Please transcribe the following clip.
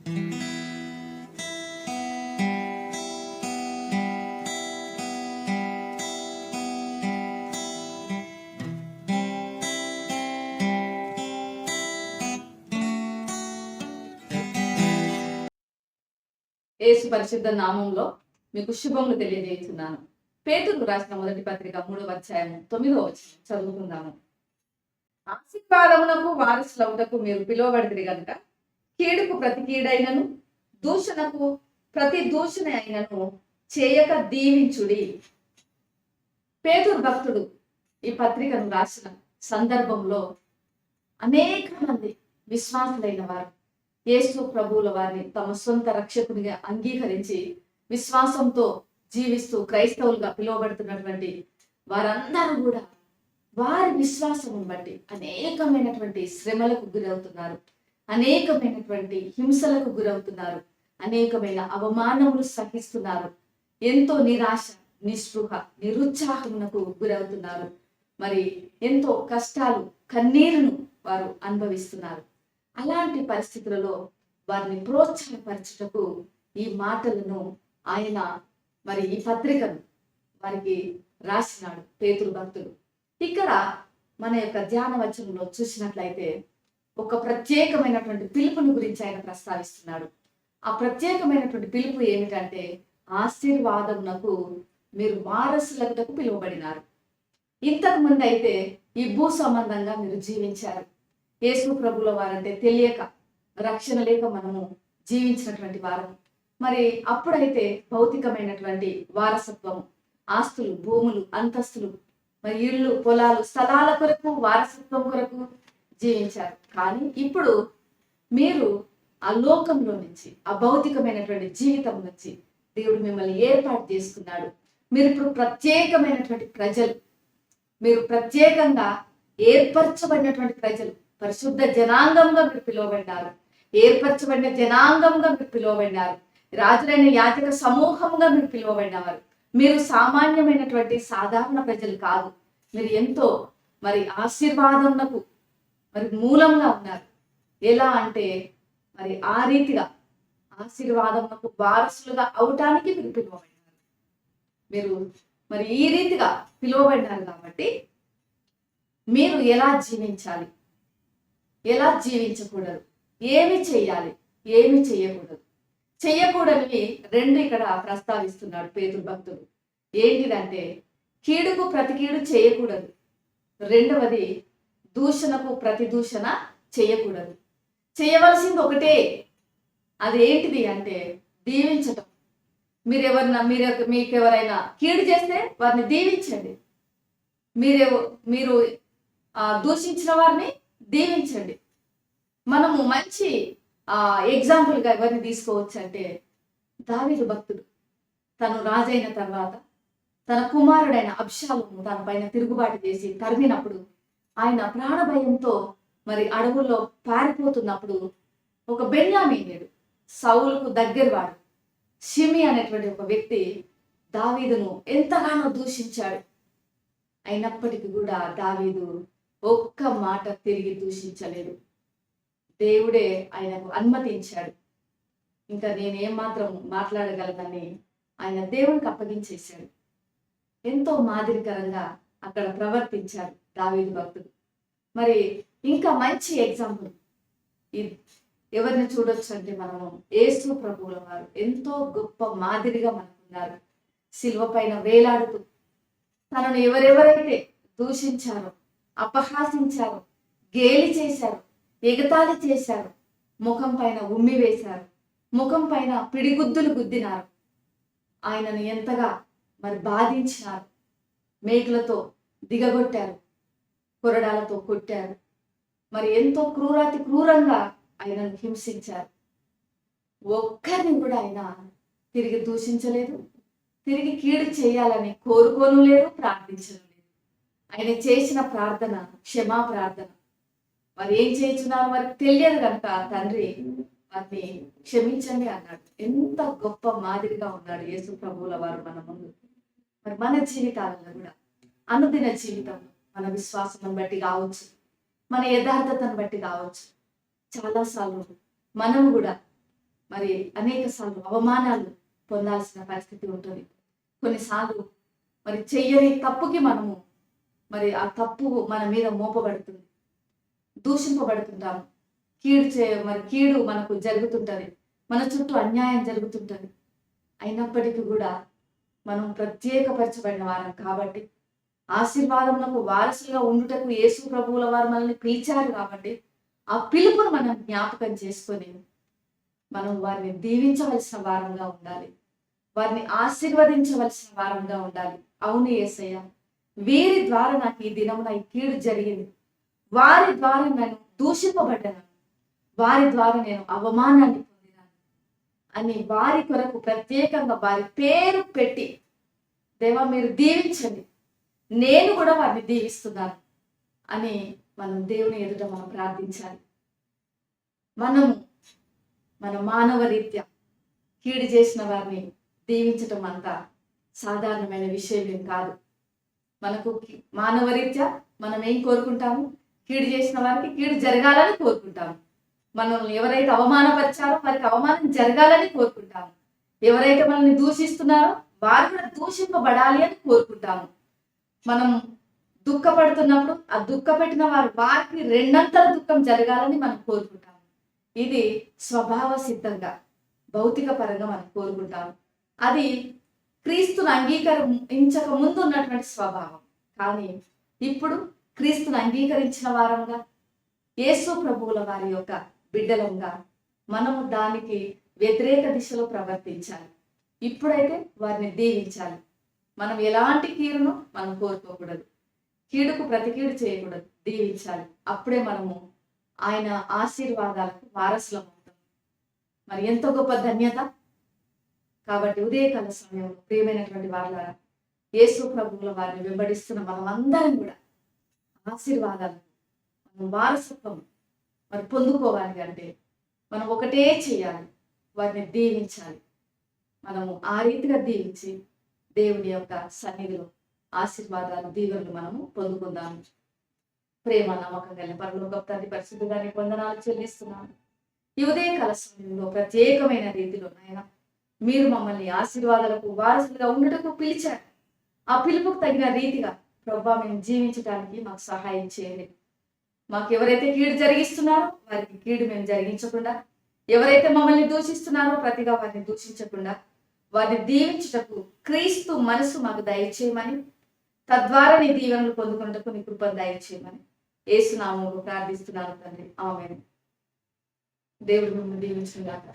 యేసు పరిశుద్ధ నామంలో మీకు శుభములు తెలియజేస్తున్నాను. పేతురు రాసిన మొదటి పత్రిక 3వ అధ్యాయం 9వ వచనం చదువుకుందాము. ఆశీర్వాదమునకు వారసులవుటకు మీరు పిలువబడితిరి గనుక కీడుకు ప్రతి కీడైనను దూషణకు ప్రతి దూషణ అయినను చేయక దీవించుడి. పేతురు భక్తుడు ఈ పత్రికను రాసిన సందర్భంలో అనేక మంది విశ్వాసులైన వారు యేసు ప్రభువుల వారిని తమ సొంత రక్షకునిగా అంగీకరించి విశ్వాసంతో జీవిస్తూ క్రైస్తవులుగా పిలువబడుతున్నటువంటి వారందరూ కూడా వారి విశ్వాసం బట్టి అనేకమైనటువంటి శ్రమలకు గురవుతున్నారు, అనేకమైనటువంటి హింసలకు గురవుతున్నారు, అనేకమైన అవమానములు సహిస్తున్నారు, ఎంతో నిరాశ, నిస్పృహ, నిరుత్సాహమునకు గురవుతున్నారు. మరి ఎంతో కష్టాలు, కన్నీరును వారు అనుభవిస్తున్నారు. అలాంటి పరిస్థితులలో వారిని ప్రోత్సాహపరచుటకు ఈ మాటలను ఆయన మరి ఈ పత్రికను వారికి రాసినాడు పేతురు భక్తుడు. ఇక్కడ మన యొక్క ధ్యాన వచనంలో చూసినట్లయితే ఒక ప్రత్యేకమైనటువంటి పిలుపుని గురించి ఆయన ప్రస్తావిస్తున్నాడు. ఆ ప్రత్యేకమైనటువంటి పిలుపు ఏమిటంటే ఆశీర్వాదమునకు మీరు వారసులకు పిలువబడినారు. ఇంతకు ముందు అయితే ఈ భూ సంబంధంగా మీరు జీవించారు. యేసు ప్రభుల వారంటే తెలియక, రక్షణ లేక మనము జీవించినటువంటి వారం. మరి అప్పుడైతే భౌతికమైనటువంటి వారసత్వం, ఆస్తులు, భూములు, అంతస్తులు, మరి ఇళ్ళు, పొలాలు, స్థలాల కొరకు, వారసత్వం కొరకు జీవించారు. కానీ ఇప్పుడు మీరు ఆ లోకంలో నుంచి, ఆ భౌతికమైనటువంటి జీవితం నుంచి దేవుడు మిమ్మల్ని ఏర్పాటు చేసుకున్నాడు. మీరు ఇప్పుడు ప్రత్యేకమైనటువంటి ప్రజలు, మీరు ప్రత్యేకంగా ఏర్పరచబడినటువంటి ప్రజలు, పరిశుద్ధ జనాంగంగా మీరు పిలువబడ్డారు, ఏర్పరచబడిన జనాంగంగా మీరు పిలువబడ్డారు, రాజులైన యాజక సమూహంగా మీరు పిలువబడ్డారు. మీరు సామాన్యమైనటువంటి సాధారణ ప్రజలు కాదు, మీరు ఎంతో మరి ఆశీర్వాదమునకు మరి మూలంగా ఉన్నారు. ఎలా అంటే మరి ఆ రీతిగా ఆశీర్వాదమునకు వారసులుగా అవటానికి మీరు పిలువబడ్డారు. మీరు మరి ఈ రీతిగా పిలువబడ్డారు కాబట్టి మీరు ఎలా జీవించాలి, ఎలా జీవించకూడదు, ఏమి చేయాలి, ఏమి చేయకూడదు. చేయకూడనివి రెండు ఇక్కడ ప్రస్తావిస్తున్నాడు పేతురు భక్తుడు. ఏంటిదంటే కీడుకు ప్రతి కీడు చేయకూడదు, రెండవది దూషణకు ప్రతి దూషణ చేయకూడదు. చేయవలసింది ఒకటే, అది ఏంటిది అంటే దీవించటం. మీకు ఎవరైనా కీడు చేస్తే వారిని దీవించండి. మీరు దూషించిన వారిని దీవించండి. మనము మంచి ఎగ్జాంపుల్గా ఎవరిని తీసుకోవచ్చు అంటే దావీదు భక్తుడు తను రాజైన తర్వాత తన కుమారుడైన అబ్షాలోము తన పైన తిరుగుబాటు చేసి తరిమినప్పుడు ఆయన ప్రాణభయంతో మరి అడవుల్లో పారిపోతున్నప్పుడు ఒక బెన్యామీనీయుడు, సౌలుకు దగ్గరవాడు షిమి అనేటువంటి ఒక వ్యక్తి దావీదును ఎంతగానో దూషించాడు. అయినప్పటికీ కూడా దావీదు ఒక్క మాట తిరిగి దూషించలేదు. దేవుడే ఆయనకు అనుమతించాడు. ఇంకా నేనేం మాత్రం మాట్లాడగలనని ఆయన దేవునికి అప్పగించేశాడు. ఎంతో మాదిరికరంగా అక్కడ ప్రవర్తించాడు దావీదు భక్తుడు. మరి ఇంకా మంచి ఎగ్జాంపుల్ ఎవరిని చూడొచ్చు అంటే మనము యేసు ప్రభువుల వారు ఎంతో గొప్ప మాదిరిగా మనకున్నారు. శిలువ పైన వేలాడుతూ తనను ఎవరెవరైతే దూషించారో, అపహాసించారో, గేలి చేశారు, ఎగతాళి చేశారు, ముఖం పైన ఉమ్మి వేశారు, ముఖం పైన పిడిగుద్దులు గుద్దినారు, ఆయనను ఎంతగా మరి బాధించినారు, మేకులతో దిగగొట్టారు, కొరడాలతో కొట్టారు, మరి ఎంతో క్రూరాతి క్రూరంగా ఆయనను హింసించారు. ఒక్కరిని కూడా ఆయన తిరిగి దూషించలేదు, తిరిగి కీడు చేయాలని కోరుకోను లేదు, ప్రార్థించను లేదు. ఆయన చేసిన ప్రార్థన క్షమా ప్రార్థన. వారు ఏం చేయించున్నారు వారికి తెలియదు కనుక తండ్రి వారిని క్షమించండి అన్నాడు. ఎంత గొప్ప మాదిరిగా ఉన్నాడు యేసు ప్రభువుల వారు మన ముందు. మరి మన జీవితాలలో కూడా అనుదిన జీవితంలో మన విశ్వాసం బట్టి కావచ్చు, మన యథార్థతను బట్టి కావచ్చు, చాలాసార్లు మనము కూడా మరి అనేక సార్లు అవమానాలు పొందాల్సిన పరిస్థితి ఉంటుంది. కొన్నిసార్లు మరి చెయ్యని తప్పుకి మనము మరి ఆ తప్పు మన మీద మోపబడుతుంది, దూషింపబడుతుంటాము. కీడు మనకు జరుగుతుంటది, మన చుట్టూ అన్యాయం జరుగుతుంటది. అయినప్పటికీ కూడా మనం ప్రత్యేకపరచబడిన వారం కాబట్టి, ఆశీర్వాదములకు వారసులుగా ఉండుటకు యేసు ప్రభువుల వారు మనల్ని పిలిచారు కాబట్టి, ఆ పిలుపును మనం జ్ఞాపకం చేసుకొని మనం వారిని దీవించవలసిన వారంగా ఉండాలి, వారిని ఆశీర్వదించవలసిన వారంగా ఉండాలి. అవును యేసయ్య, వీరి ద్వారా నాకు ఈ దినమున ఈ కీడు జరిగింది, వారి ద్వారా నేను దూషింపబడ్డాను, వారి ద్వారా నేను అవమానాన్ని పొందినాను అని వారి కొరకు ప్రత్యేకంగా వారి పేరు పెట్టి, దేవా మీరు దీవించండి, నేను కూడా వారిని దీవిస్తున్నాను అని మనం దేవుని ఎదుట మనం ప్రార్థించాలి. మన మానవ రీత్యా కీడు చేసిన వారిని దీవించటం అంత సాధారణమైన విషయం ఏం కాదు. మనకు మానవ రీత్యా మనం ఏం కోరుకుంటాము? కీడు చేసిన వారికి కీడు జరగాలని కోరుకుంటాము. మనం ఎవరైతే అవమానపరిచారో వారికి అవమానం జరగాలని కోరుకుంటాము. ఎవరైతే మనల్ని దూషిస్తున్నారో వారు కూడా దూషింపబడాలి అని కోరుకుంటాము. మనం దుఃఖపడుతున్నప్పుడు ఆ దుఃఖపెట్టిన వారికి రెండంతల దుఃఖం జరగాలని మనం కోరుకుంటాము. ఇది స్వభావ సిద్ధంగా భౌతిక పరంగా మనం కోరుకుంటాము. అది క్రీస్తును అంగీకరించక ముందు ఉన్నటువంటి స్వభావం. కానీ ఇప్పుడు క్రీస్తును అంగీకరించిన వారంగా, యేసు ప్రభువుల వారి యొక్క బిడ్డలంగా మనము దానికి వ్యతిరేక దిశలో ప్రవర్తించాలి. ఇప్పుడైతే వారిని దీవించాలి. మనం ఎలాంటి కీడును మనం కోరుకోకూడదు, కీడుకు ప్రతి కీడు చేయకూడదు, దీవించాలి. అప్పుడే మనము ఆయన ఆశీర్వాదాలకు వారసులం అవుతాం. మరి ఎంతో గొప్ప ధన్యత. కాబట్టి ఉదయకాల సమయంలో ప్రియమైనటువంటి వారులారా, యేసు ప్రభువుల వారిని వెంబడిస్తున్న మనం అందరం కూడా ఆశీర్వాదాలను మనం వారసత్వం మరి పొందుకోవాలి అంటే మనం ఒకటే చేయాలి, వారిని దీవించాలి. మనము ఆ రీతిగా దీవించి దేవుని యొక్క సన్నిధిలో ఆశీర్వాదాలు, దీవెనలు మనము పొందుకుందాము. ప్రేమ నమ్మకం కలిగిన పరలోక తండ్రి, పరిశుద్ధుడా నీకు వందనాలు చెల్లిస్తున్నాను. ఈ ఉదయకాల సమయంలో ప్రత్యేకమైన రీతిలో నాయన మీరు మమ్మల్ని ఆశీర్వాదాలకు వారసులుగా ఉండటకు పిలిచారు. ఆ పిలుపుకు తగిన రీతిగా ప్రభువా మేము జీవించడానికి మాకు సహాయం చేయండి. మాకు ఎవరైతే కీడు జరిగిస్తున్నారో వారికి కీడు మేము జరిగించకుండా, ఎవరైతే మమ్మల్ని దూషిస్తున్నారో ప్రతిగా వారిని దూషించకుండా, వారిని దీవించుటకు క్రీస్తు మనసు మాకు దయచేయమని, తద్వారా నీ దీవెనలు పొందుకున్నటకు నీ కృపను దయచేయమని యేసు నామములో ప్రార్థిస్తున్నాను తండ్రి. ఆమేన్. దేవుడు మిమ్మల్ని దీవించుగాక.